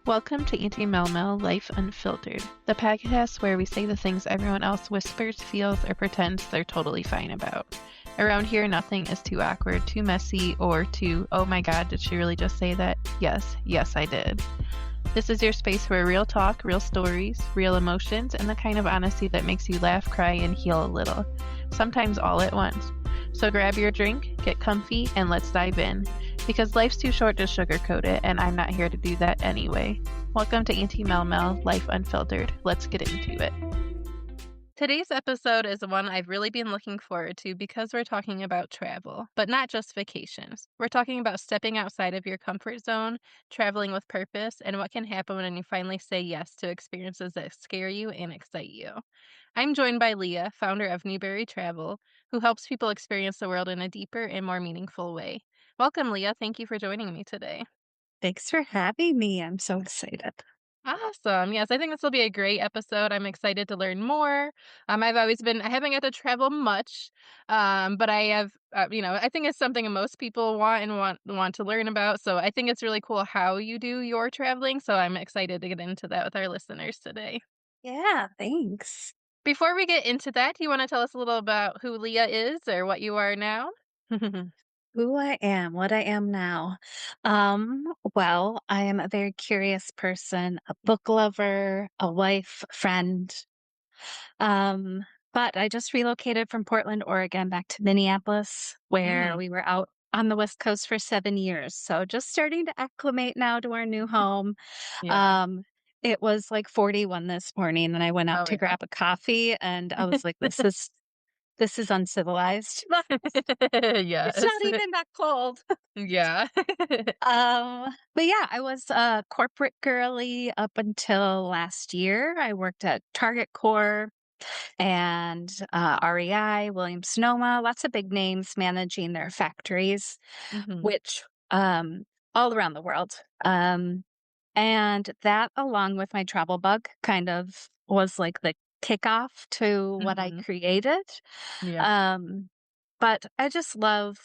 Welcome to Auntie Mel Mel Life Unfiltered, the podcast where we say the things everyone else whispers, feels, or pretends they're totally fine about. Around here, nothing is too awkward, too messy, or too, oh my god, did she really just say that? Yes, I did. This is your space where real talk, real stories, real emotions, and the kind of honesty that makes you laugh, cry, and heal a little. Sometimes all at once. So grab your drink, get comfy, and let's dive in. Because life's too short to sugarcoat it, and I'm not here to do that anyway. Welcome to Auntie Mel Mel Life Unfiltered. Let's get into it. Today's episode is one I've really been looking forward to because we're talking about travel, but not just vacations. We're talking about stepping outside of your comfort zone, traveling with purpose, and what can happen when you finally say yes to experiences that scare you and excite you. I'm joined by Leeah, founder of Newberry Travel, who helps people experience the world in a deeper and more meaningful way. Welcome, Leeah. Thank you for joining me today. Thanks for having me. I'm so excited. Awesome. Yes, I think this will be a great episode. I'm excited to learn more. I haven't got to travel much, but I have, I think it's something most people want to learn about. So I think it's really cool how you do your traveling. So I'm excited to get into that with our listeners today. Yeah, thanks. Before we get into that, do you want to tell us a little about who Leah is or what you are now? Who I am, what I am now. Well, I am a very curious person, a book lover, a wife, friend. Um, but I just relocated from Portland, Oregon back to Minneapolis, where Mm, we were out on the West Coast for 7 years. So just starting to acclimate now to our new home. yeah. Um, it was like 41 this morning and I went out Oh, to yeah. grab a coffee and I was like, this is uncivilized. It's Yes. not even that cold. Yeah. But yeah, I was a corporate girly up until last year. I worked at Target Corp and REI, Williams Sonoma, lots of big names managing their factories, Mhm. which all around the world. And that, along with my travel bug, kind of was like the kickoff to what I Mhm. created. Yeah. Um, but I just love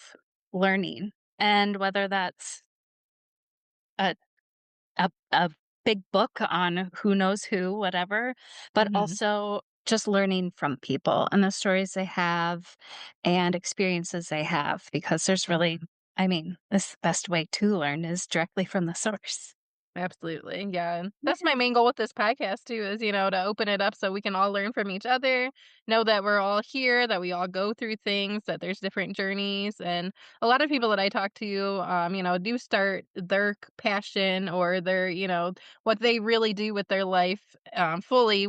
learning, and whether that's a a big book on who knows who, whatever, but Mhm. also just learning from people and the stories they have and experiences they have, because there's really, Mhm. I mean, this the best way to learn is directly from the source. Absolutely. Yeah. And that's Yeah. my main goal with this podcast too, is, to open it up so we can all learn from each other, know that we're all here, that we all go through things, that there's different journeys. And a lot of people that I talk to, do start their passion or what they really do with their life, fully,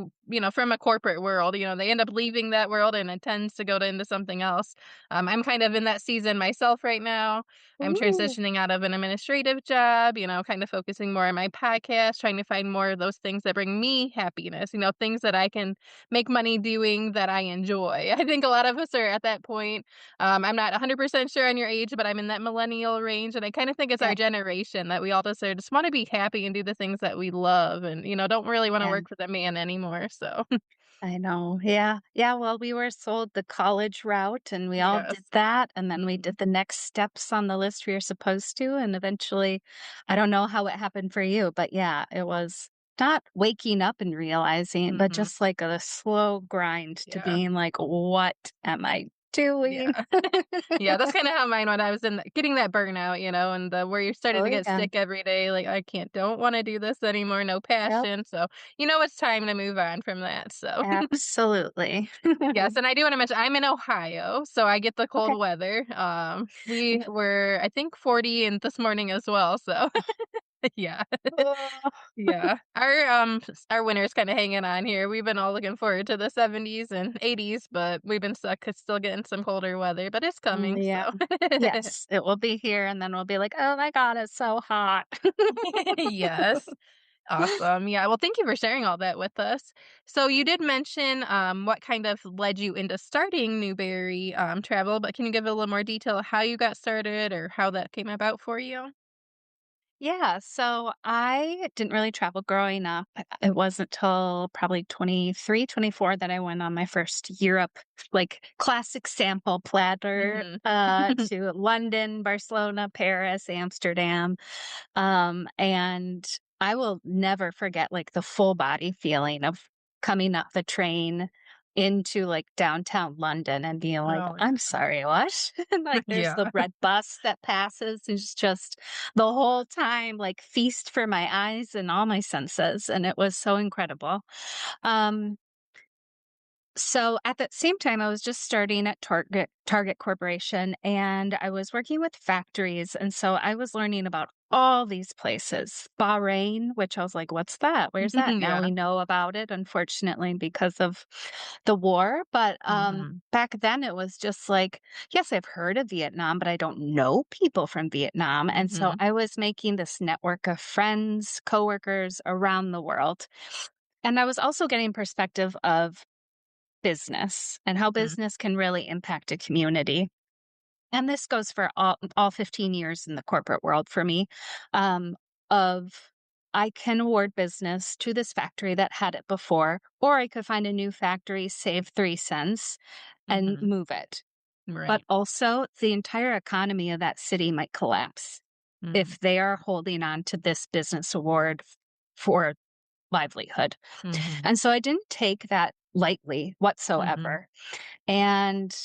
from a corporate world. They end up leaving that world and it tends to go into something else. I'm kind of in that season myself right now. I'm Ooh. transitioning out of an administrative job, kind of focusing more on my podcast, trying to find more of those things that bring me happiness, things that I can make money doing that I enjoy. I think a lot of us are at that point. I'm not 100% sure on your age, but I'm in that millennial range. And I kind of think it's Yeah. our generation that we all just want to be happy and do the things that we love and, don't really want to Yeah. work for the man anymore. So, I know. Yeah. Yeah. Well, we were sold the college route and we all did yes. that. And then we Mhm. did the next steps on the list we were supposed to. And eventually, I don't know how it happened for you, but yeah, it was not waking up and realizing, but Mhm. just like a slow grind to Yeah. being like, what am I doing? Yeah. Yeah, that's kinda how mine went. I was getting that burnout, and where you're starting Oh, to get yeah. sick every day, like, "I don't wanna do this anymore, no Yep. passion," so, it's time to move on from that, so Absolutely. yes, and I do wanna mention I'm in Ohio, so I get the Okay. cold weather. We were, I think, 40 and this morning as well, so yeah. Oh, Yeah. Our winter's kinda hanging on here. We've been all looking forward to the 70s and 80s, but we've been stuck 'cause still getting some colder weather, but it's coming, yeah. so Yes, it will be here, and then we'll be like, "Oh my god, it's so hot." yes. Awesome. Yeah, well, thank you for sharing all that with us. So you did mention, what kind of led you into starting Newberry, Travel, but can you give a little more detail how you got started or how that came about for you? Yeah, so I didn't really travel growing up. It wasn't till probably 23, 24 that I went on my first Europe, like, classic sample platter, Mhm. to London, Barcelona, Paris, Amsterdam, and I will never forget, like, the full body feeling of coming up the train into, like, downtown London and being like, Oh, "I'm sorry, what?" And, like, there's the yeah. red bus that passes. It's just the whole time, like, feast for my eyes and all my senses, and it was so incredible. Um so at that same time, I was just starting at Target Corporation, and I was working with factories, and so I was learning about all these places. Bahrain, which I was like, "What's that? Where's that?" Now Yeah. we know about it, unfortunately, because of the war. But Mhm. back then, it was just like, yes, I've heard of Vietnam, but I don't know people from Vietnam, and so Mhm. I was making this network of friends, coworkers around the world, and I was also getting perspective of business and how Mm. business can really impact a community. And this goes for all 15 years in the corporate world for me. Um, of I can award business to this factory that had it before, or I could find a new factory, save 3 cents, and Mhm. move it. But Right. also, the entire economy of that city might collapse Mhm. if they are holding on to this business award for livelihood. Mhm. And so I didn't take that lightly Mhm. whatsoever. And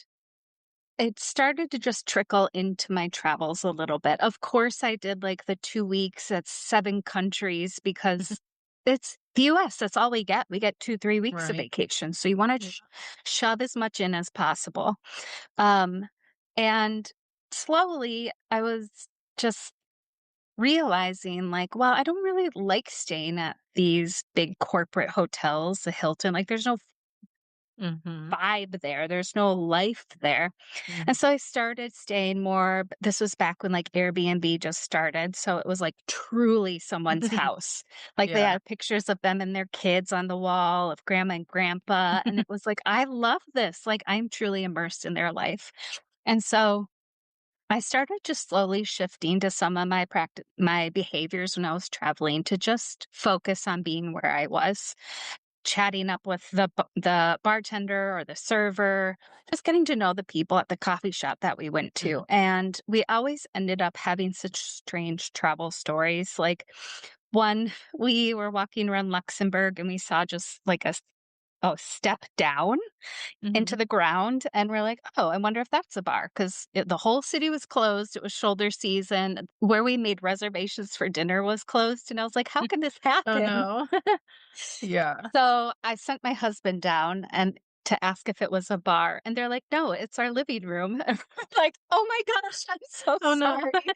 it started to just trickle into my travels a little bit. Of course, I did like the 2 weeks at 7 countries because it's the US, that's all we get. We get 2, 3 weeks of Right. vacation, so you wanna Yeah. shove as much in as possible. Um, and slowly, I was just realizing, like, well, I don't really like staying at these big corporate hotels, the Hilton, like, there's no Mhm. vibe there, there's no life there. And Mhm. so I started staying more this was back when, like, Airbnb just started, so it was, like, truly someone's house. Like, they Yeah. had pictures of them and their kids on the wall, of grandma and grandpa, and it was like, "I love this," like, I'm truly immersed in their life. And so I started just slowly shifting to some of my behaviors when I was traveling to just focus on being where I was, chatting up with the bartender or the server, just getting to know the people at the coffee shop that we went to. Mhm. And we always ended up having such strange travel stories. Like one, we were walking around Luxembourg and we saw just like a step down into Mhm. the ground, and we're like, "Oh, I wonder if that's a bar," 'cause the whole city was closed, it was shoulder season, where we made reservations for dinner was closed, and I was like, "How can this Oh, happen?" no. Yeah. So, I sent my husband down and to ask if it was a bar, and they're like, "No, it's our living room." And we're like, "Oh my gosh, I'm so Oh, no. sorry."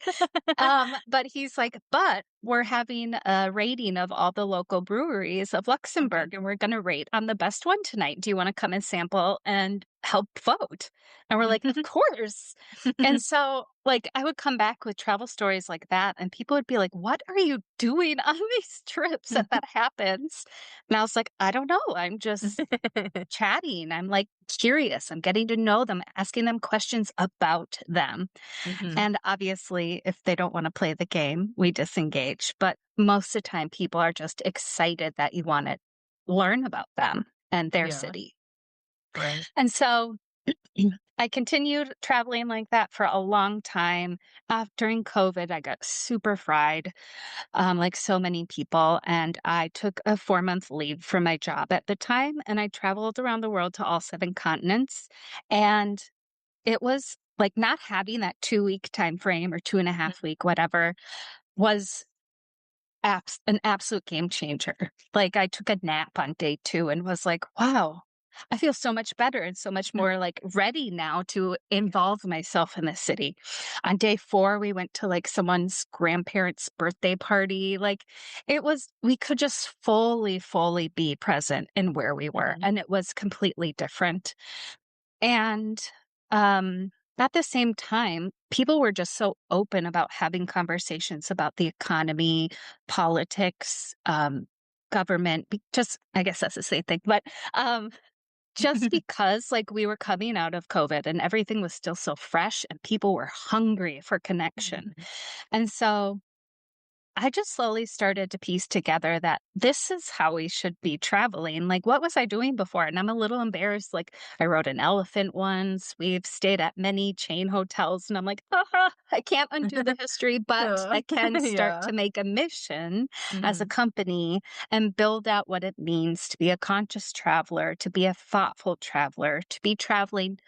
But he's like, "But we're having a rating of all the local breweries of Okay. Luxembourg, and we're gonna rate on the best one tonight. Do you wanna come and sample and help vote?" And we're like, "Of course." And so, like, I would come back with travel stories like that, and people would be like, "What are you doing on these trips that happens?" And I was like, "I don't know. I'm just chatting. I'm, like, curious. I'm getting to know them, asking them questions about them." Mhm. And obviously, if they don't wanna play the game, we disengage, but most of the time, people are just excited that you wanna learn about them and their Yeah. city. Right. And so, I continued traveling like that for a long time. During COVID, I got super fried, like so many people, and I took a 4-month leave from my job at the time, and I traveled around the world to all 7 continents, and it was like not having that 2-week time frame or 2.5 week, whatever, was an absolute game changer. Like, I took a nap on day 2 and was like, "Wow, I feel so much better and so much more, like, ready now to involve myself in the city." On day 4, we went to, like, someone's grandparents' birthday party, like, it was we could just fully be present in where we were, Mhm. and it was completely different. And, um, at the same time, people were just so open about having conversations about the economy, politics, government, just I guess that's the same thing, but, just because, like, we were coming out of COVID and everything was still so fresh and people were hungry for connection. Mhm. And so I just slowly started to piece together that this is how we should be traveling. Like, what was I doing before? And I'm a little embarrassed. Like, I rode an elephant once. We've stayed at many chain hotels. And I'm like, I can't undo the history, but I can start Yeah. to make a mission as a Mhm. company and build out what it means to be a conscious traveler, to be a thoughtful traveler, to be traveling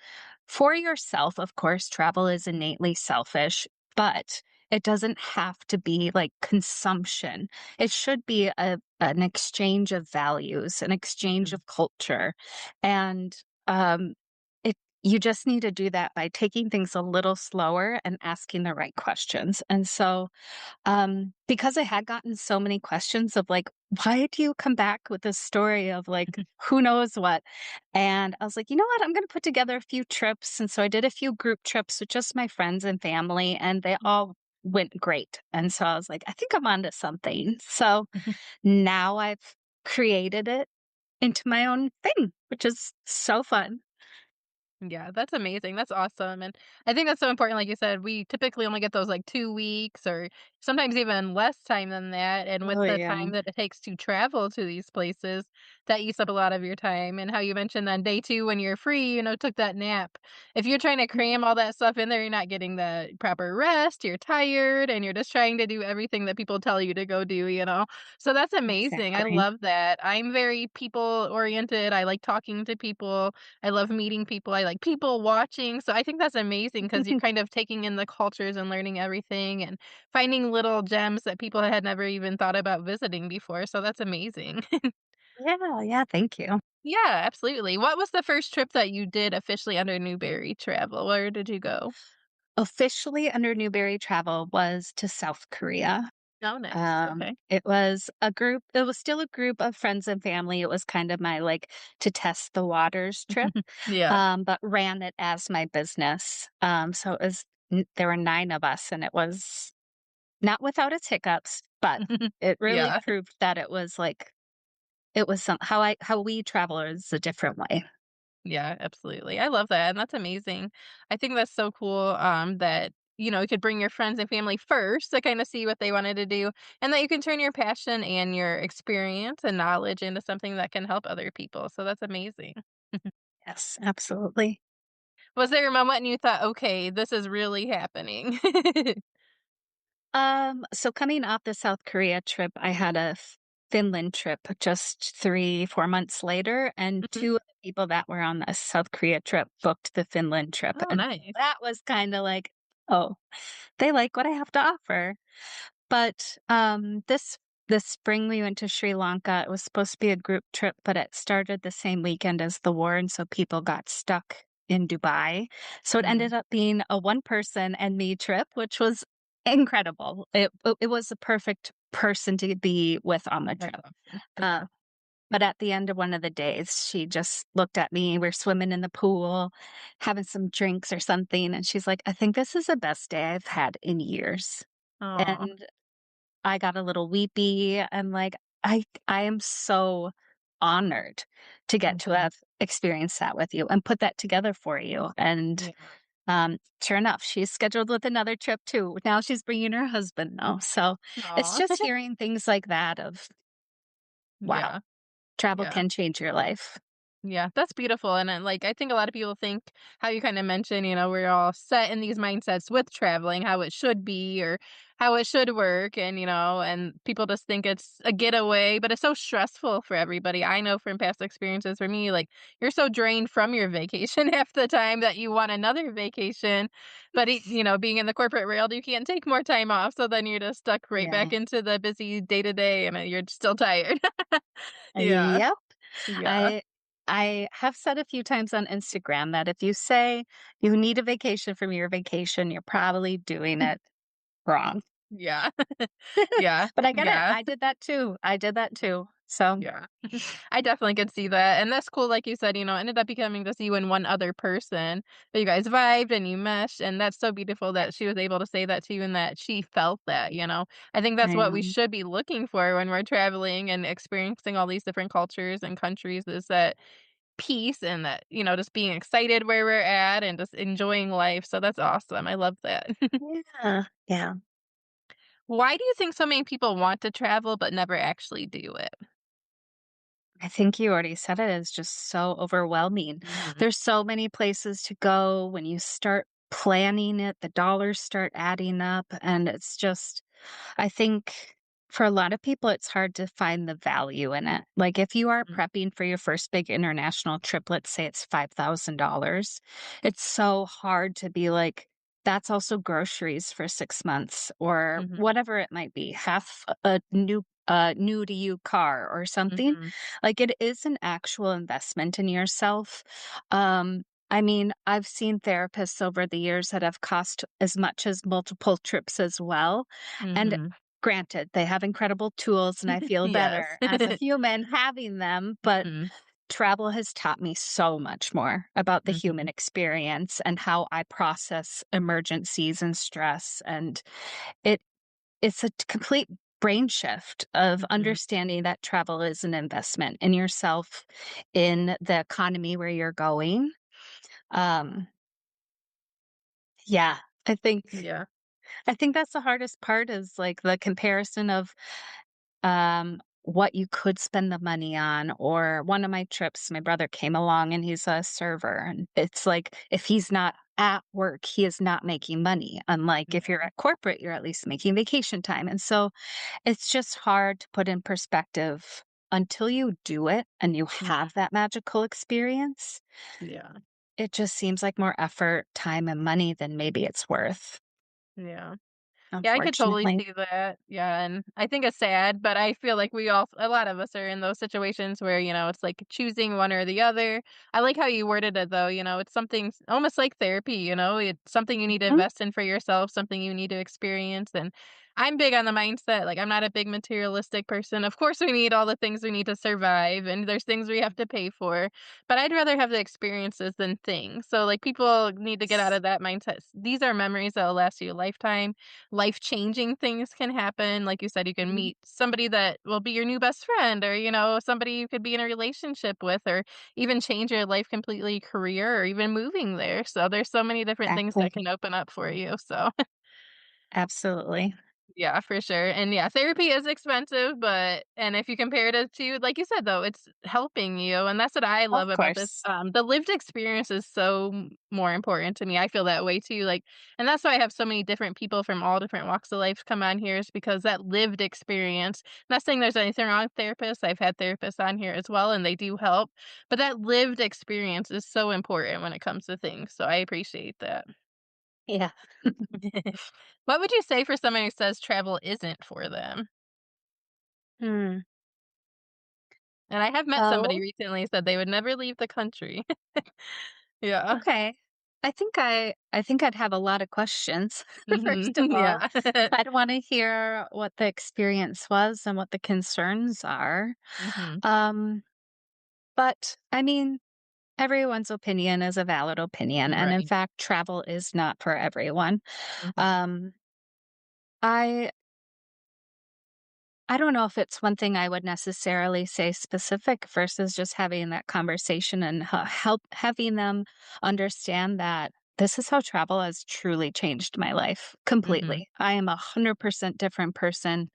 for yourself. Of course, travel is innately selfish, but it doesn't have to be like consumption. It should be an exchange of values, an exchange Mhm. of culture. And um it you just need to do that by taking things a little slower and asking the right questions. And so because I had gotten so many questions of like, why do you come back with this story of like, who knows what? And I was like, you know what? I'm going to put together a few trips. And so I did a few group trips with just my friends and family, and they all went great. And so I was like, I think I'm onto something. So now I've created it into my own thing, which is so fun. Yeah, that's amazing. That's awesome. And I think that's so important. Like you said, we typically only get those like 2 weeks or sometimes even less time than that. And with Oh, the yeah. time that it takes to travel to these places, that eats up a lot of your time. And how you mentioned on day two when you're free, took that nap. If you're trying to cram all that stuff in there, you're not getting the proper rest, you're tired, and you're just trying to do everything that people tell you to go do. So that's amazing. I Exactly. love that. I'm very people oriented. I like talking to people. I love meeting people. I like people watching. So I think that's amazing because you're kind of taking in the cultures and learning everything and finding little gems that people had never even thought about visiting before. So that's amazing. Yeah. Yeah. Thank you. Yeah, absolutely. What was the first trip that you did officially under Newberry travel? Where did you go? Officially under Newberry Travel was to South Korea. Oh, nice. Okay. It was still a group of friends and family. It was kind of my, like, to test the waters trip, Yeah. but ran it as my business. So it was n there were 9 of us, and it was not without its hiccups, but it really Yeah. proved that it was how we travel is a different way. Yeah, absolutely. I love that, and that's amazing. I think that's so cool, that, you could bring your friends and family first to kinda see what they wanted to do, and that you can turn your passion and your experience and knowledge into something that can help other people, so that's amazing. Yes, absolutely. Was there a moment when you thought, "Okay, this is really happening?" So coming off the South Korea trip, I had a Finland trip just 3, 4 months later, and Mhm. 2 of the people that were on the South Korea trip booked the Finland trip, Oh, and nice. that was kinda like, "Oh, they like what I have to offer." But, this spring, we went to Sri Lanka. It was supposed to be a group trip, but it started the same weekend as the war, and so people got stuck in Dubai. So it Mm, ended up being a one-person and me trip, which was incredible. It was the perfect person to be with on the that's trip. awesome. Uh, Yeah. but at the end of one of the days, she just looked at me. We're swimming in the pool, having some drinks or something, and she's like, "I think this is the best day I've had in years." Aw. And I got a little weepy. I'm like, I am so honored to get to Mhm. have experienced that with you and put that together for you. And Yeah. sure enough, she's scheduled with another trip too. Now she's bringing her husband now. So it's Aw. just hearing things like that of, wow, Yeah. travel Yeah. can change your life. Yeah, that's beautiful, and then, like, I think a lot of people think how you kinda mentioned, we're all set in these mindsets with traveling, how it should be or how it should work, and people just think it's a getaway, but it's so stressful for everybody. I know from past experiences for me, like, you're so drained from your vacation half the time that you want another vacation, but being in the corporate world, you can't take more time off, so then you're just stuck right Yeah. back into the busy day to day, and, you're still tired. Yeah, Yep. yeah, I I have said a few times on Instagram that if you say you need a vacation from your vacation, you're probably doing it wrong. yeah. Yeah, But I get it. yeah, I did that too. I did that too. So, yeah. I definitely could see that, and that's cool, like you said, ended up becoming just you and one other person, but you guys vibed and you meshed, and that's so beautiful that she was able to say that to you and that she felt that. I think that's I what we am. should be looking for when we're traveling and experiencing all these different cultures and countries is that peace and that, just being excited where we're at and just enjoying life, so that's awesome, I love that. Yeah. Yeah. Why do you think so many people want to travel but never actually do it? I think you already said it is just so overwhelming. Mhm, There's so many places to go. When you start planning it, the dollars start adding up, and it's just I think for a lot of people, it's hard to find the value in it. Like if you are mhm, prepping for your first big international trip, let's say it's $5,000, it's so hard to be like, that's also groceries for 6 months or mhm, whatever it might be, half a new to you car or something. mhm, Like it is an actual investment in yourself. I mean, I've seen therapists over the years that have cost as much as multiple trips as well. And mhm. granted, they have incredible tools and I feel Yes. better as a human having them, but Mhm, travel has taught me so much more about the human mhm, experience and how I process emergencies and stress. And it it's a complete brain shift of mhm. understanding that travel is an investment in yourself, in the economy where you're going. Um, yeah, I think Yeah. I think that's the hardest part is like the comparison of what you could spend the money on. Or one of my trips, my brother came along and he's a server. And it's like, if he's not at work, he is not making money. Unlike if you're Yeah. at corporate, you're at least making vacation time. And so it's just hard to put in perspective until you do it and you Mhm. have that magical experience. Yeah. It just seems like more effort, time, and money than maybe it's worth, Yeah. Yeah, I could totally unfortunately. see that. Yeah, and I think it's sad, but I feel like we all a lot of us are in those situations where, it's like choosing one or the other. I like how you worded it though, it's something almost like therapy, it's something you need to Mhm. invest in for yourself, something you need to experience. And I'm big on the mindset, like I'm not a big materialistic person. Of course we need all the things we need to survive and there's things we have to pay for, but I'd rather have the experiences than things. So like people need to get out of that mindset. These are memories that will last you a lifetime. Life-changing things can happen. Like you said, you can Mhm. meet somebody that will be your new best friend or, somebody you could be in a relationship with or even change your life completely career or even moving there. So there's so many different things that Exactly. can open up for you. So Absolutely. yeah, for sure. And yeah, therapy is expensive, but and if you compare it to like you said though, it's helping you. And that's what I Of love about this. course. The lived experience is so more important to me. I feel that way too. Like, and that's why I have so many different people from all different walks of life come on here is because that lived experience, not saying there's anything wrong with therapists. I've had therapists on here as well, and they do help. But that lived experience is so important when it comes to things. So I appreciate that. Yeah. What would you say for someone who says travel isn't for them? Hmm. And I have met somebody Oh, recently who said they would never leave the country. Yeah. okay. I think I'd have a lot of questions. Mhm. First of all, Yeah. I'd want to hear what the experience was and what the concerns are. Mhm. Um, but I mean, everyone's opinion is a valid opinion, and in Right. fact, travel is not for everyone. Mhm. Um, I I don't know if it's one thing I would necessarily say specific versus just having that conversation and help having them understand that this is how travel has truly changed my life Mhm. completely. I am 100% different person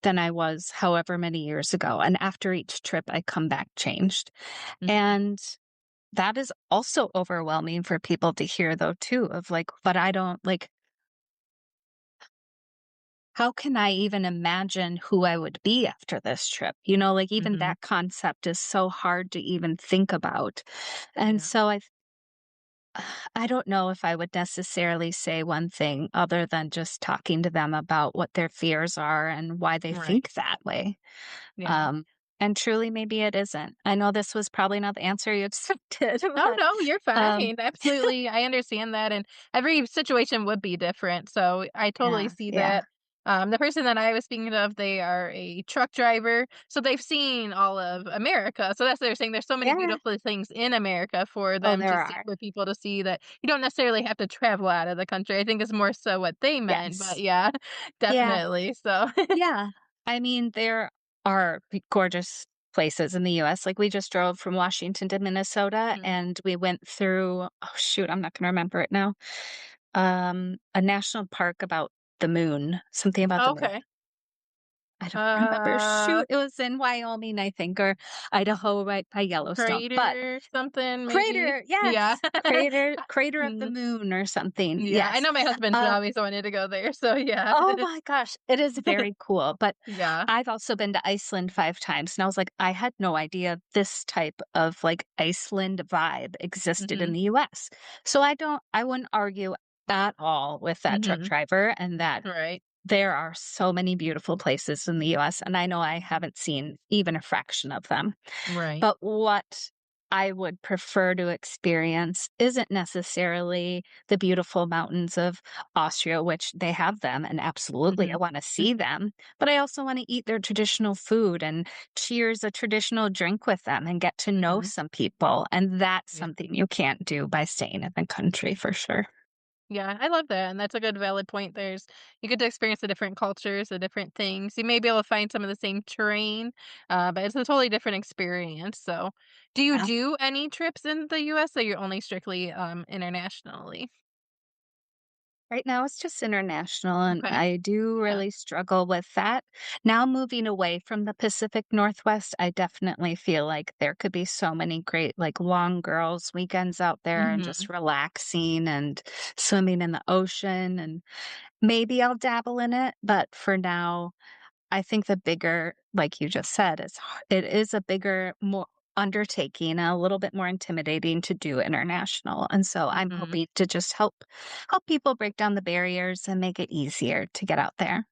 than I was however many years ago. And after each trip, I come back changed. Mhm. And that is also overwhelming for people to hear, though, too, of like, but I don't like, how can I even imagine who I would be after this trip? Like even Mhm. that concept is so hard to even think about. And Yeah. so I don't know if I would necessarily say one thing other than just talking to them about what their fears are and why they Right. think that way. Yeah. Um, and truly, maybe it isn't. I know this was probably not the answer you expected, Oh, but no, you're um, fine. Absolutely, I understand that, and every situation would be different, so I totally yeah, see yeah, that. The person that I was speaking of, they are a truck driver, so they've seen all of America, so that's what they're saying there's so many yeah. beautiful things in America for Oh, them there to see are. for people to see that you don't necessarily have to travel out of the country. I think it's more so what they meant, but Yes. yeah, Yeah. definitely, so Yeah. I mean, there are gorgeous places in the US. Like, we just drove from Washington to Minnesota, Mhm, and we went through oh, shoot, I'm not gonna remember it now. A national park about the moon, something about the moon. Okay. I don't remember. Uh, Shoot, it was in Wyoming, I think, or Idaho, right by Yellowstone. But Crater something maybe? Crater, Yeah. yes, Crater of the Mm, Moon or something. yeah, I Yes. know my husband's Uh, always wanted to go there, so yeah. oh my gosh, it is very cool. But Yeah. I've also been to Iceland 5 times, and I was like, I had no idea this type of like Iceland vibe existed in Mhm, the US. So I wouldn't argue at all with that truck mhm. driver and that Right. there are so many beautiful places in the US, and I know I haven't seen even a fraction of them. Right. But what I would prefer to experience isn't necessarily the beautiful mountains of Austria, which they have them, and absolutely I Mhm. want to see them. But I also want to eat their traditional food and cheers a traditional drink with them and get to know Mhm. some people. And that's Yeah. something you can't do by staying in the country for sure. Yeah, I love that, and that's a good valid point. You get to experience the different cultures, the different things. You may be able to find some of the same terrain, but it's a totally different experience. So, do you Yeah. do any trips in the US, or you're only strictly internationally? Right now, it's just international, and Okay. I do Yeah. really struggle with that. Now, moving away from the Pacific Northwest, I definitely feel like there could be so many great, like, long girls' weekends out there and Mhm. just relaxing and swimming in the ocean. And maybe I'll dabble in it. But for now, I think the bigger, like you just said, it is a bigger, more undertaking, a little bit more intimidating to do international. And so I'm Mhm. hoping to just help people break down the barriers and make it easier to get out there.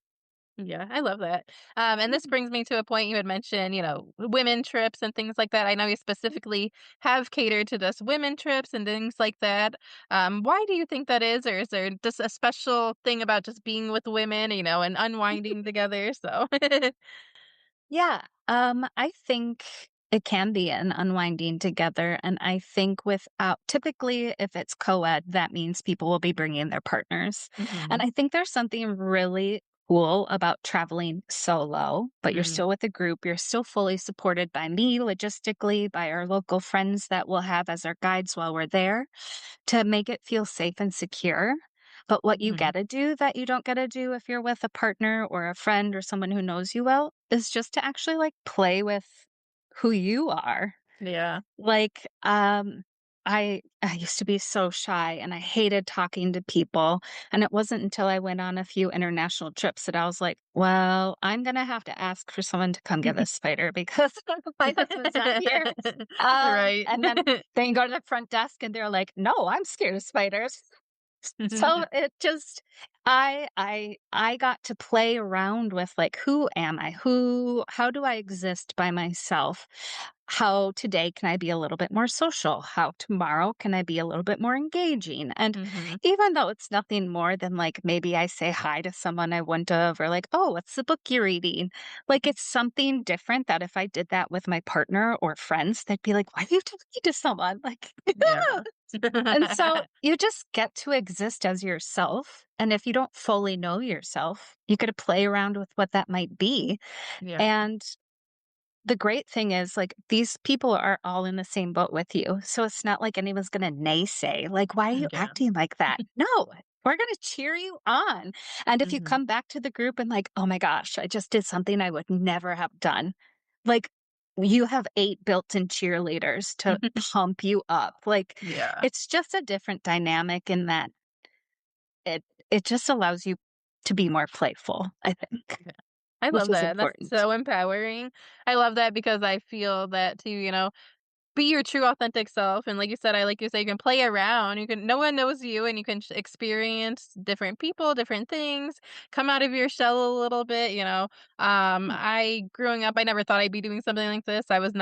Yeah, I love that. And this Mm. brings me to a point you had mentioned, women trips and things like that. I know you specifically have catered to this women trips and things like that. Why do you think that is? Or is there just a special thing about just being with women, and unwinding together? So, Yeah, I think it can be an unwinding together, and I think without typically, if it's co-ed, that means people will be bringing their partners, and hmm I think there's something really cool about traveling solo, but you're mm, still with a group, you're still fully supported by me logistically, by our local friends that we'll have as our guides while we're there to make it feel safe and secure. But what you hmm gotta do that you don't gotta do if you're with a partner or a friend or someone who knows you well is just to actually like play with who you are. yeah. Like, I used to be so shy and I hated talking to people. And it wasn't until I went on a few international trips that I was like, well, I'm gonna have to ask for someone to come get this spider because my husband's not here. Right. And then you go to the front desk and they're like, no, I'm scared of spiders. So it just I got to play around with like who am I? How do I exist by myself? How today can I be a little bit more social? How tomorrow can I be a little bit more engaging? And hmm even though it's nothing more than like maybe I say hi to someone I wouldn't have, or like, oh, what's the book you're reading? Like it's something different that if I did that with my partner or friends, they'd be like, why are you talking to someone? Like Yeah. And so you just get to exist as yourself. And if you don't fully know yourself, you get to play around with what that might be. Yeah. And the great thing is, like, these people are all in the same boat with you. So it's not like anyone's going to naysay, like, why are you Yeah. acting like that? No, we're going to cheer you on. And if you hmm come back to the group and, like, oh my gosh, I just did something I would never have done, like, you have 8 built-in cheerleaders to pump you up. Like, Yeah. it's just a different dynamic in that it just allows you to be more playful, I think, Yeah. I which love is that. That's important. so empowering. I love that because I feel that too, be your true authentic self, and like you said, I like you say, you can play around, no one knows you, and you can experience different people, different things, come out of your shell a little bit, I growing up, I never thought I'd be doing something like this. I was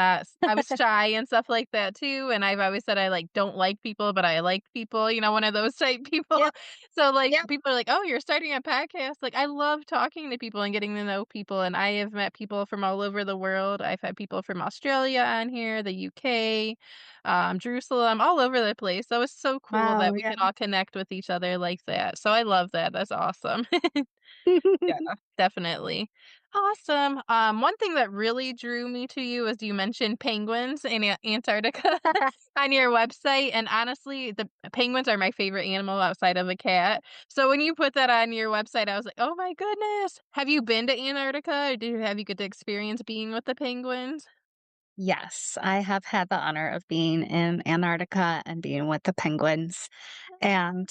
shy and stuff like that too, and I've always said I, like, don't like people, but I like people, one of those type people. Yep, So, like, yep. people are like, "Oh, you're starting a podcast." Like, I love talking to people and getting to know people, and I have met people from all over the world. I've had people from Australia on here, the UK, UK, Jerusalem, all over the place. So it's so cool Wow, that we yeah. can all connect with each other like that. So I love that. That's awesome. Yeah, definitely. Awesome. One thing that really drew me to you is you mentioned penguins in Antarctica on your website, and honestly, the penguins are my favorite animal outside of a cat. So when you put that on your website, I was like, "Oh my goodness." Have you been to Antarctica, or have you get to experience being with the penguins? Yes, I have had the honor of being in Antarctica and being with the penguins, and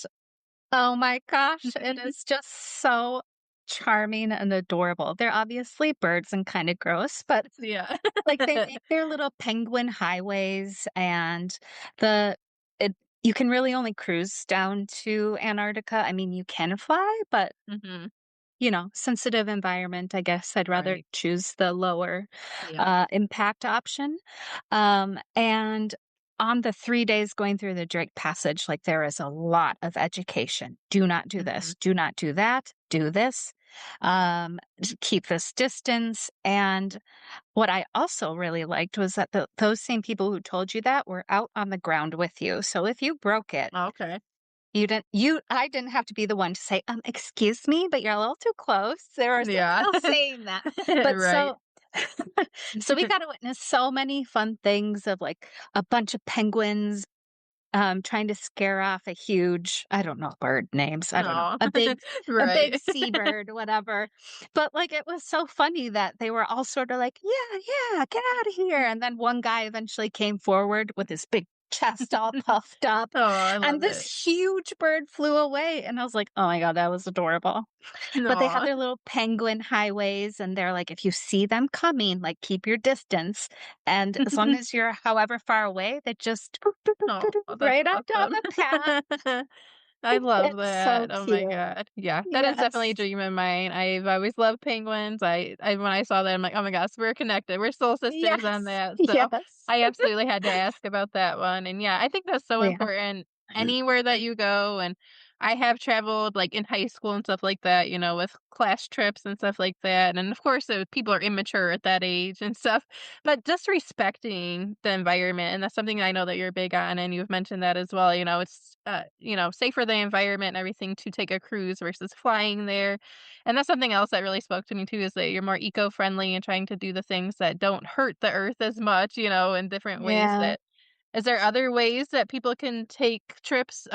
oh my gosh, it is just so charming and adorable. They're obviously birds and kinda gross, but, Yeah. like, they make their little penguin highways, and the it you can really only cruise down to Antarctica. I mean, you can fly, but Mhm. sensitive environment, I guess I'd rather Right. choose the lower, Yeah. impact option. And on the 3 days going through the Drake Passage, like, there is a lot of education. Do not do Mhm. this, do not do that, do this, keep this distance, and what I also really liked was that those same people who told you that were out on the ground with you, so if you broke it, Okay. I didn't have to be the one to say, excuse me, but you're a little too close." There was Yeah. no saying that. But Right. so we got to witness so many fun things of, like, a bunch of penguins, trying to scare off a huge, I don't know bird names, I don't know, Oh, a big right. seabird, whatever. But, like, it was so funny that they were all sort of like, "Yeah, yeah, get out of here." And then one guy eventually came forward with his big chest all puffed up, Oh, I and love this it. huge bird flew away, and I was like, "Oh my god, that was adorable." But they have Aw. their little penguin highways, and they're like, if you see them coming, like, keep your distance, and as long as you're however far away, they just Oh, that's right on down awesome. the path. I love It's so that. Oh my cute. god. Yeah, that is definitely a Yes. dream of mine. I've always loved penguins. I when I saw that, I'm like, "Oh my gosh, we're connected. We're soul sisters on Yes. that." So, Yes. I absolutely had to ask about that one, and yeah, I think that's so Yeah. important anywhere that you go, and I have traveled, like, in high school and stuff like that, with class trips and stuff like that, and of course, people are immature at that age and stuff, but just respecting the environment, and that's something I know that you're big on, and you've mentioned that as well, it's, safe for the environment and everything to take a cruise versus flying there, and that's something else that really spoke to me too, is that you're more eco-friendly and trying to do the things that don't hurt the earth as much, in different ways Yeah. that is there other ways that people can take trips?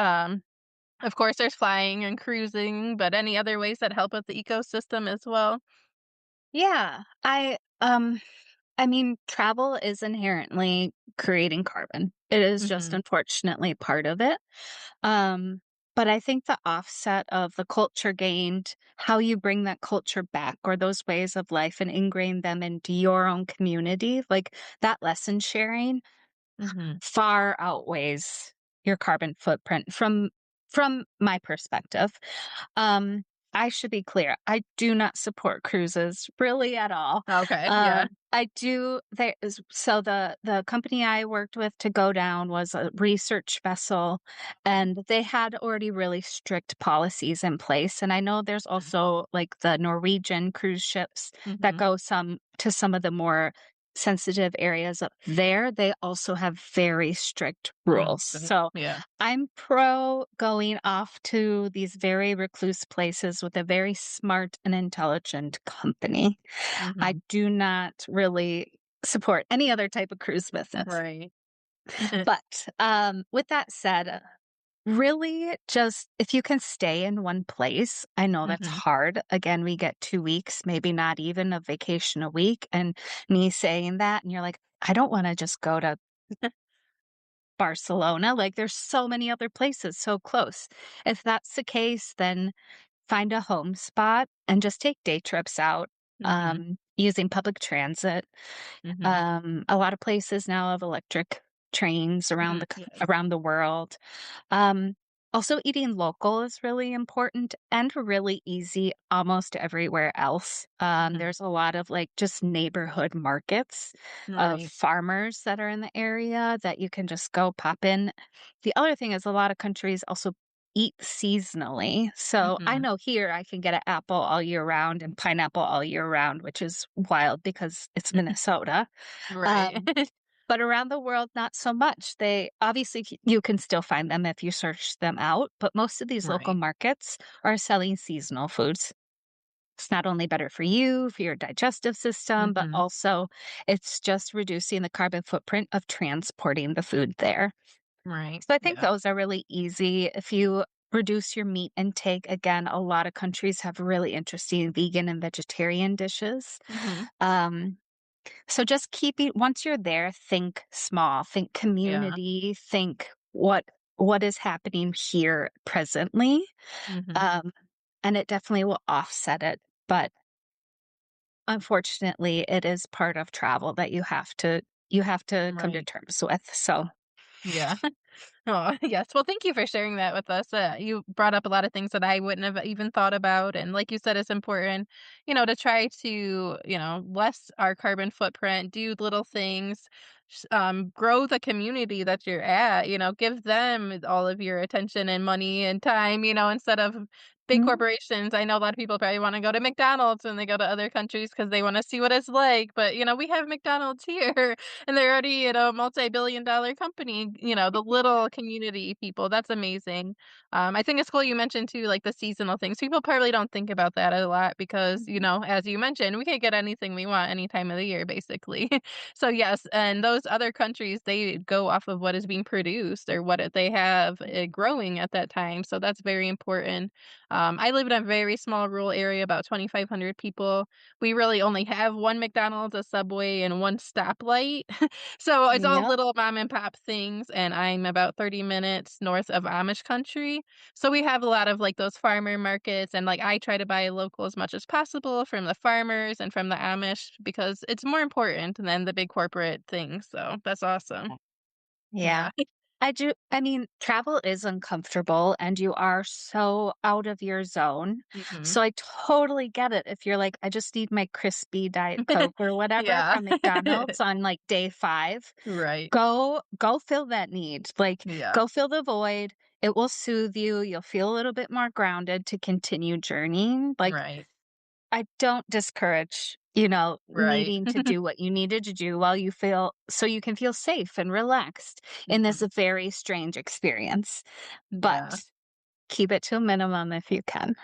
Of course, there's flying and cruising, but any other ways that help with the ecosystem as well? Yeah. I mean, travel is inherently creating carbon. It is just Mhm, unfortunately part of it. Um, but I think the offset of the culture gained, how you bring that culture back or those ways of life and ingrain them into your own community, like that lesson sharing mhm, far outweighs your carbon footprint from my perspective. Um, I should be clear, I do not support cruises really at all. okay, yeah, I do there is so the company I worked with to go down was a research vessel, and they had already really strict policies in place, and I know there's mm, also, like, the Norwegian cruise ships that mhm, go some of the more sensitive areas up there, they also have very strict rules. good, So yeah, I'm pro going off to these very recluse places with a very smart and intelligent company. I mhm, do not really support any other type of cruise business. right. But with that said, really just if you can stay in one place, I know that's Mhm, hard. Again, we get 2 weeks, maybe not even a vacation a week. And me saying that, and you're like, I don't want to just go to Barcelona. Like, there's so many other places so close. If that's the case, then find a home spot and just take day trips out, mhm, using public transit. mhm, A lot of places now have electric trains yes, around the world. Um, Also, eating local is really important and really easy almost everywhere else. mhm, There's a lot of, like, just neighborhood markets of right, farmers that are in the area that you can just go pop in. The other thing is a lot of countries also eat seasonally. So I mhm, know here I can get an apple all year round and pineapple all year round, which is wild because it's Minnesota. right. Um, but around the world, not so much. They obviously, you can still find them if you search them out, but most of these local Right. markets are selling seasonal foods. It's not only better for you, for your digestive system, but Mhm. also it's just reducing the carbon footprint of transporting the food there. Right. So I think Yeah. those are really easy. If you reduce your meat intake, again, a lot of countries have really interesting vegan and vegetarian dishes. Mhm. Um, so just keeping once you're there, think small, think Yeah. community, think what is happening here presently. Mhm. Um, and it definitely will offset it. But unfortunately, it is part of travel that you have to come to Right. terms with. So Yeah. Oh, yes. Well, thank you for sharing that with us. You brought up a lot of things that I wouldn't have even thought about. And like you said, it's important, to try to, less our carbon footprint, do little things, grow the community that you're at, give them all of your attention and money and time, instead of big Mhm. corporations. I know a lot of people probably want to go to McDonald's when they go to other countries because they want to see what it's like. But, we have McDonald's here. And they're already, multi-billion-dollar company, the little community people, that's amazing. I think it's cool you mentioned too, like, the seasonal things. People probably don't think about that a lot because, Mhm. as you mentioned, we can get anything we want any time of the year, basically. So, yes, and those other countries, they go off of what is being produced or what they have, growing at that time, so that's very important. I live in a very small rural area, about 2,500 people. We really only have 1 McDonald's, a Subway, and 1 stoplight. So, it's all Yep. little mom and pop things, and I'm about 30 minutes north of Amish country. So, we have a lot of, like, those farmer markets, and, like, I try to buy local as much as possible from the farmers and from the Amish because it's more important than the big corporate things, so that's awesome. Yeah. Yeah. I mean, travel is uncomfortable and you are so out of your zone. Mhm. So I totally get it if you're like, I just need my crispy Diet Coke or whatever Yeah. from McDonald's on like day 5. Right. Go fill that need. Like, Yeah. go fill the void. It will soothe you. You'll feel a little bit more grounded to continue journeying. Like, Right. I don't discourage, Right. needing to do what you needed to do while you feel so you can feel safe and relaxed in this Mhm. very strange experience. But Yeah. keep it to a minimum if you can.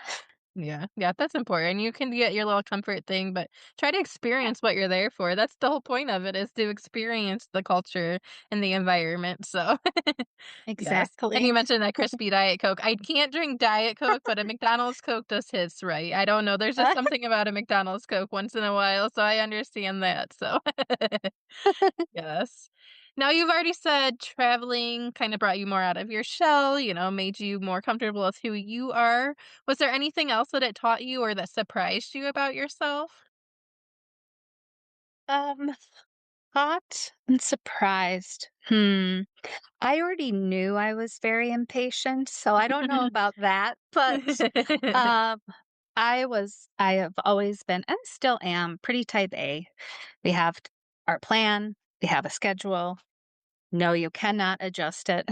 Yeah, yeah, that's important. You can get your little comfort thing, but try to Yeah, experience what you're there for. That's the whole point of it is to experience the culture and the environment. So, yes. And you exactly. mentioned that crispy Diet Coke. I can't drink Diet Coke, but a McDonald's Coke does hits right. I don't know. There's just something about a McDonald's Coke once in a while, so I understand that. So, yes. Now you've already said traveling kind of brought you more out of your shell, made you more comfortable with who you are. Was there anything else that it taught you or that surprised you about yourself? um, Caught and surprised. I already knew I was very impatient, so I don't know about that, but um I have always been and still am pretty type A. We have our plan, we have a schedule. No, you cannot adjust it.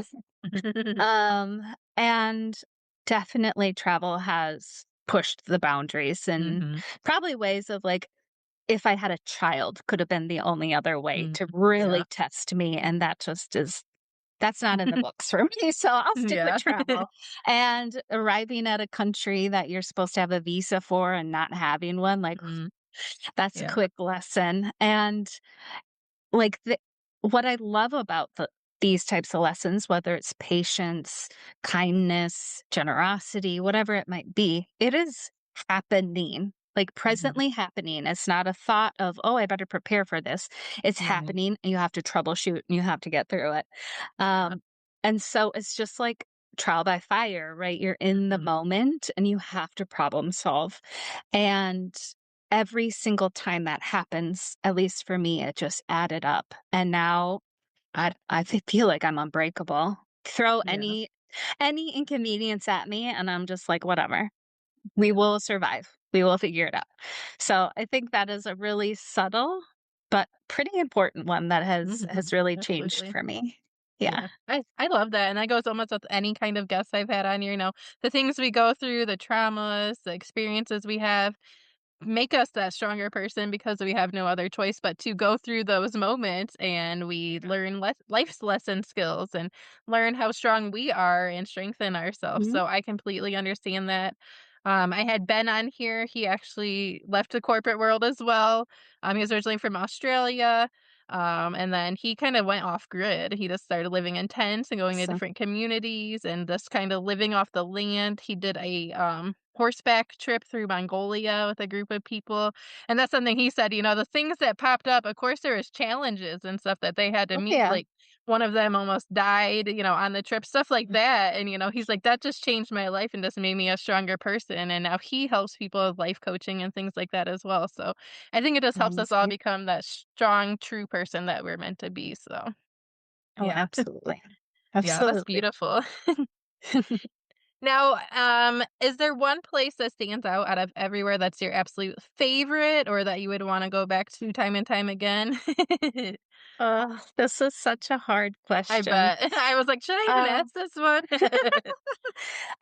Um, and definitely travel has pushed the boundaries in Mhm. probably ways of like, if I had a child, could have been the only other way Mm. to Yeah. really test me. And that just is that's not in the books for me. So I'll stick with Yeah. travel. And arriving at a country that you're supposed to have a visa for and not having one, like Mm. that's a Yeah. quick lesson. And like, what I love about these types of lessons, whether it's patience, kindness, generosity, whatever it might be, it is happening, like, Mhm. presently happening. It's not a thought of, "Oh, I better prepare for this." It's Right. happening, and you have to troubleshoot, and you have to get through it. Yeah. And so it's just like trial by fire, right? You're in the Mhm. moment, and you have to problem solve. And every single time that happens, at least for me, it just added up. And now I feel like I'm unbreakable. Throw Yeah. any inconvenience at me and I'm just like, whatever. We will survive. We will figure it out. So I think that is a really subtle but pretty important one that has Mhm. really changed Absolutely. for me. Yeah. Yeah. I love that, and that goes almost with any kind of guest I've had on here, the things we go through, the traumas, the experiences we have. make us that stronger person because we have no other choice but to go through those moments, and we learn life's lesson skills and learn how strong we are and strengthen ourselves. Mhm. So I completely understand that. I had Ben on here. He actually left the corporate world as well. He was originally from Australia. And then he kind of went off grid. He just started living in tents and going to So different communities and just kind of living off the land. He did a horseback trip through Mongolia with a group of people. And that's something he said, the things that popped up, of course, there was challenges and stuff that they had to oh, meet. yeah. Like one of them almost died, on the trip, stuff like that. And, he's like, that just changed my life and just made me a stronger person. And now he helps people with life coaching and things like that as well. So I think it just helps us all Amazing. become that strong, true person that we're meant to be. So Oh, yeah. absolutely. Yeah, that's Absolutely. beautiful. Now, is there one place that stands out of everywhere that's your absolute favorite or that you would wanna go back to time and time again? Oh, this is such a hard I question. bet. I was like, "Should I even Um ask this one?"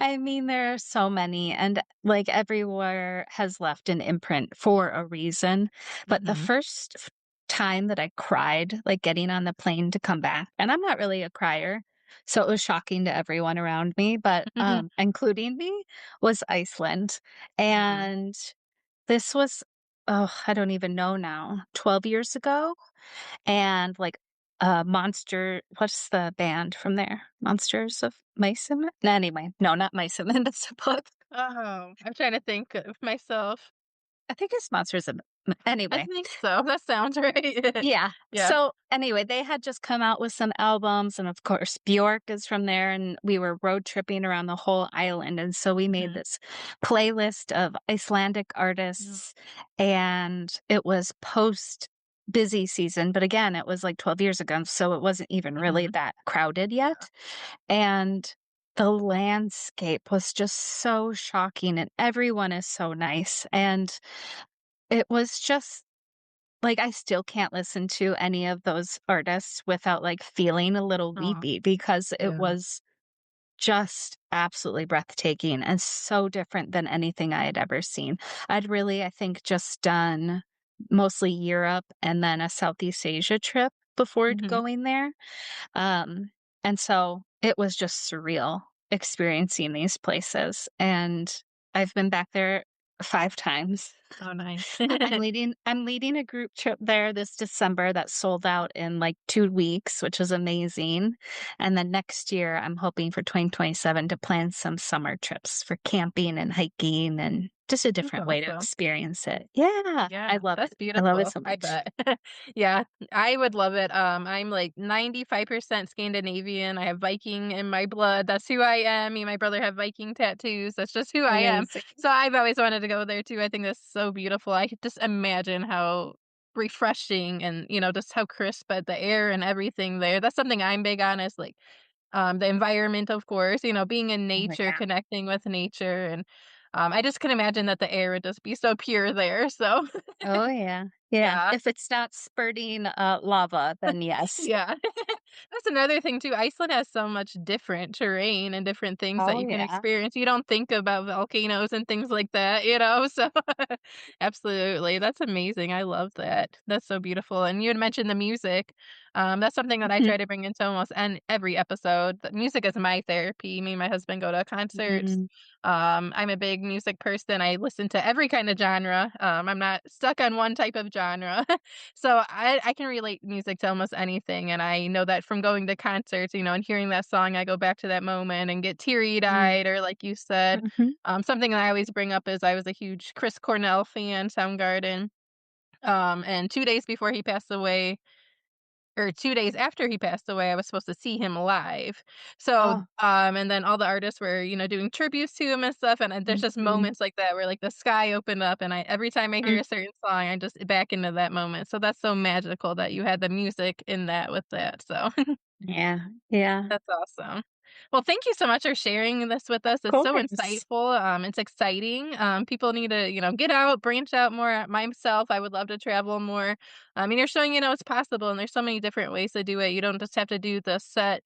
I mean, there are so many, and like everywhere has left an imprint for a reason. But the Mhm. first time that I cried, like getting on the plane to come back, and I'm not really a crier, so it was shocking to everyone around me, but Mhm. including me, was Iceland. Mhm. And this was, oh, I don't even know now, 12 years ago. And like Monster, what's the band from there? Monsters of Mice and Men? No, anyway, no, not Mice and Men. That's a book. Oh, I'm trying to think of myself. I think it's Monsters of I anyway. think so. That sounds right. Yeah. Yeah. So anyway, they had just come out with some albums, and of course, Bjork is from there, and we were road tripping around the whole island, and so we made Mhm. this playlist of Icelandic Mhm. artists, and it was post busy season, but again, it was like 12 years ago, so it wasn't even really Mhm. that crowded Yeah. yet, and the landscape was just so shocking, and everyone is so nice, and it was just like, I still can't listen to any of those artists without, like, feeling a little Aw, weepy because it yeah. was just absolutely breathtaking and so different than anything I had ever seen. I'd really, I think, just done mostly Europe and then a Southeast Asia trip before Mhm. going there, um, and so it was just surreal experiencing these places, and I've been back there 5 times. Oh, nice. I'm leading a group trip there this December that sold out in, like, 2 weeks, which is amazing, and then next year, I'm hoping for 2027 to plan some summer trips for camping and hiking and just a That's different way to awesome. experience it. Yeah, I Yeah, love it. that's I love it beautiful, so I much. bet. Yeah, I would love it, I'm, like, 95% Scandinavian, I have Viking in my blood, that's who I am, me and my brother have Viking tattoos, that's just who I am, Amazing. so I've always wanted to go there too, I think that's so beautiful, I could just imagine how refreshing and, just how crisp, the air and everything there, that's something I'm big on is, like, the environment, of course, being in Oh my nature, god. connecting with nature, and, I just can imagine that the air would just be so pure there, so Oh, yeah. Yeah. yeah. If it's not spurting, lava, then yes. Yeah. That's another thing too, Iceland has so much different terrain and different things that Oh, you can yeah. experience. You don't think about volcanoes and things like that, so absolutely, that's amazing, I love that. That's so beautiful, and you had mentioned the music. That's something that I Mhm. try to bring into almost every episode. The music is my therapy. Me and my husband go to concerts. Mm. I'm a big music person. I listen to every kind of genre. I'm not stuck on one type of genre. So I can relate music to almost anything, and I know that from going to concerts, and hearing that song, I go back to that moment and get Mm. teary-eyed, or like you said. Mhm. Something that I always bring up is I was a huge Chris Cornell fan, Soundgarden, and 2 days before he passed away, or 2 days after he passed away, I was supposed to see him live. So, Oh. and then all the artists were, doing tributes to him and stuff, and there's just Mhm. moments like that where, like, the sky opened up, and every time I hear Mm. a certain song, I just back into that moment. So that's so magical that you had the music in that with that, so Yeah. Yeah. that's awesome. Well, thank you so much for sharing this with us. It's so Course. insightful. It's exciting. People need to, get out, branch out more. Myself, I would love to travel more. I mean, you're showing, it's possible, and there's so many different ways to do it. You don't just have to do the set,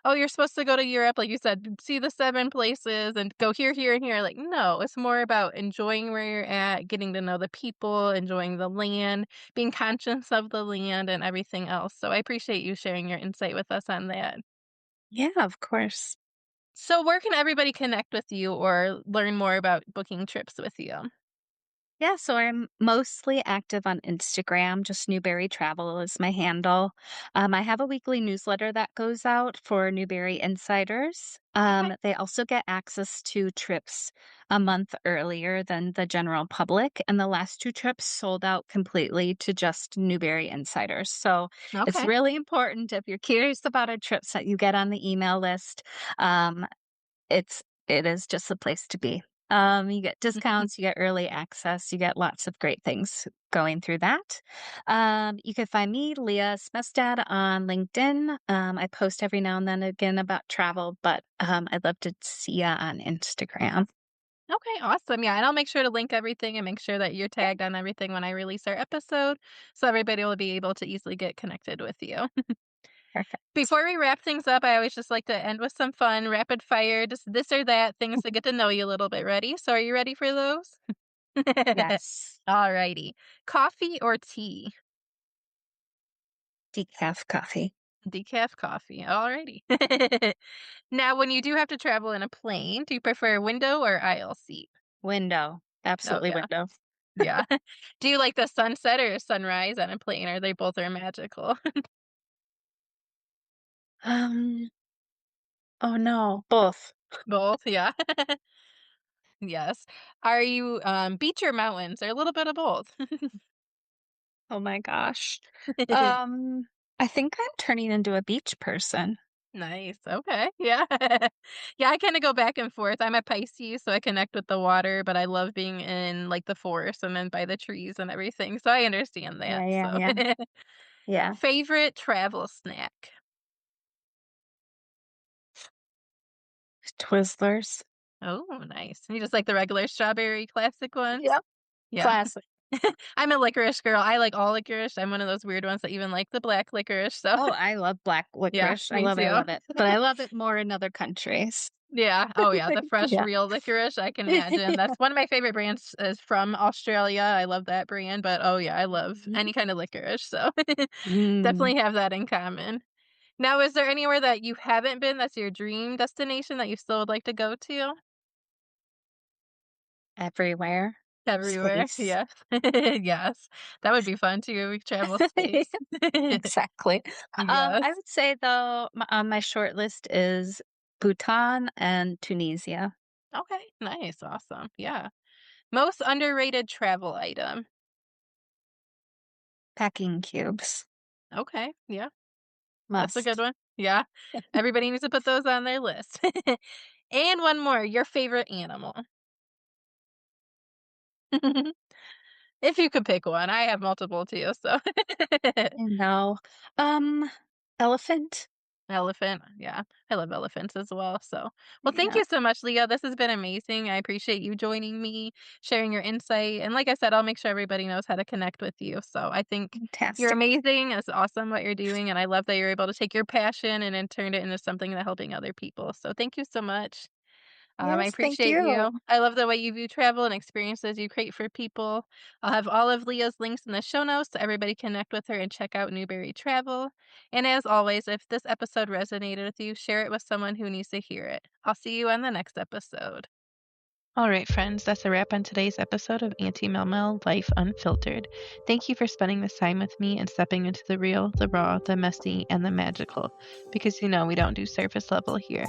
oh, you're supposed to go to Europe, like you said, see the 7 places and go here, here, and here. Like, no, it's more about enjoying where you're at, getting to know the people, enjoying the land, being conscious of the land, and everything else. So I appreciate you sharing your insight with us on that. Yeah, of course. So where can everybody connect with you or learn more about booking trips with you? Yeah, so I'm mostly active on Instagram. Just Newberry Travel is my handle. I have a weekly newsletter that goes out for Newberry insiders. Okay. They also get access to trips a month earlier than the general public. And the last two trips sold out completely to just Newberry insiders. So it's Okay. really important if you're curious about our trips that you get on the email list. Um, it is just the place to be. You get discounts, you get early access, you get lots of great things going through that. You can find me, Leeah Smestad, on LinkedIn. I post every now and then again about travel, but I'd love to see you on Instagram. Okay, awesome. Yeah, and I'll make sure to link everything and make sure that you're Yeah, tagged on everything when I release our episode so everybody will be able to easily get connected with you. perfect. Before we wrap things up, I always just like to end with some fun, rapid fire, just this or that, things to get to know you a little bit. Ready? So are you ready for those? Yes. Alrighty. Coffee or tea? Decaf coffee. Decaf coffee. Alrighty. Now, when you do have to travel in a plane, do you prefer window or aisle seat? Window. Oh, Absolutely yeah. window. Yeah. Do you like the sunset or sunrise on a plane, or they both are magical? Um, oh no, both. Both, yeah. Yes. Are you, beach or mountains, or a little bit of both? Oh my gosh. Um, I think I'm turning into a beach person. Nice, okay, yeah. Yeah, I kinda go back and forth. I'm a Pisces, so I connect with the water, but I love being in, like, the forest and then by the trees and everything, so I understand that, Yeah, yeah, so yeah. Yeah. Favorite travel snack? Twizzlers. Oh, nice. You just like the regular strawberry classic ones? Yep. Yeah. Classic. I'm a licorice girl. I like all licorice. I'm one of those weird ones that even like the black licorice, so Oh, I love black yeah, licorice. I me love it, I too. love it. But I love it more in other countries. Yeah. Oh, yeah, the fresh, Yeah. real licorice, I can imagine. That's one of my favorite brands is from Australia. I love that brand, but, oh, yeah, I love Mhm. any kind of licorice, so Mm, definitely have that in common. Now, is there anywhere that you haven't been that's your dream destination that you still would like to go to? everywhere. Everywhere, Space. yeah. Yes. That would be fun too, we travel space. Exactly. I Yes. would say though, on my short list is Bhutan and Tunisia. Okay, nice, awesome, yeah. Most underrated travel item? Packing cubes. Okay, yeah, that's a good Must. one. Yeah, everybody needs to put those on their list. And one more, your favorite animal? If you could pick one, I have multiple too, so You know. Um, elephant? Elephant, yeah. I love elephants as well, so well, thank Yeah. you so much, Leah. This has been amazing. I appreciate you joining me, sharing your insight, and like I said, I'll make sure everybody knows how to connect with you. So I think you're Fantastic. amazing. It's awesome what you're doing, and I love that you're able to take your passion and then turn it into something that helping other people. So thank you so much. I Yes, thank appreciate you. you. I love the way you view travel and experiences you create for people. I'll have all of Leah's links in the show notes so everybody connect with her and check out Newberry Travel. And as always, if this episode resonated with you, share it with someone who needs to hear it. I'll see you on the next episode. All right, friends, that's a wrap on today's episode of Auntie Mel Mel Life Unfiltered. Thank you for spending this time with me and stepping into the real, the raw, the messy, and the magical, because we don't do surface level here.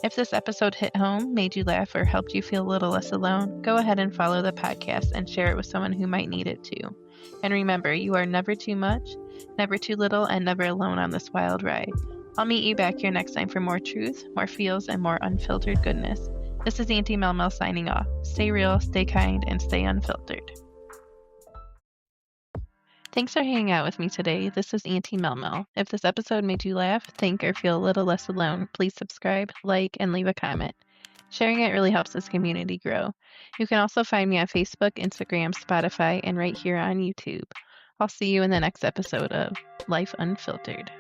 If this episode hit home, made you laugh, or helped you feel a little less alone, go ahead and follow the podcast and share it with someone who might need it too. And remember, you are never too much, never too little, and never alone on this wild ride. I'll meet you back here next time for more truth, more feels, and more unfiltered goodness. This is Auntie Mel Mel signing off. Stay real, stay kind, and stay unfiltered. Thanks for hanging out with me today. This is Auntie Mel Mel. If this episode made you laugh, think, or feel a little less alone, please subscribe, like, and leave a comment. Sharing it really helps this community grow. You can also find me on Facebook, Instagram, Spotify, and right here on YouTube. I'll see you in the next episode of Life Unfiltered.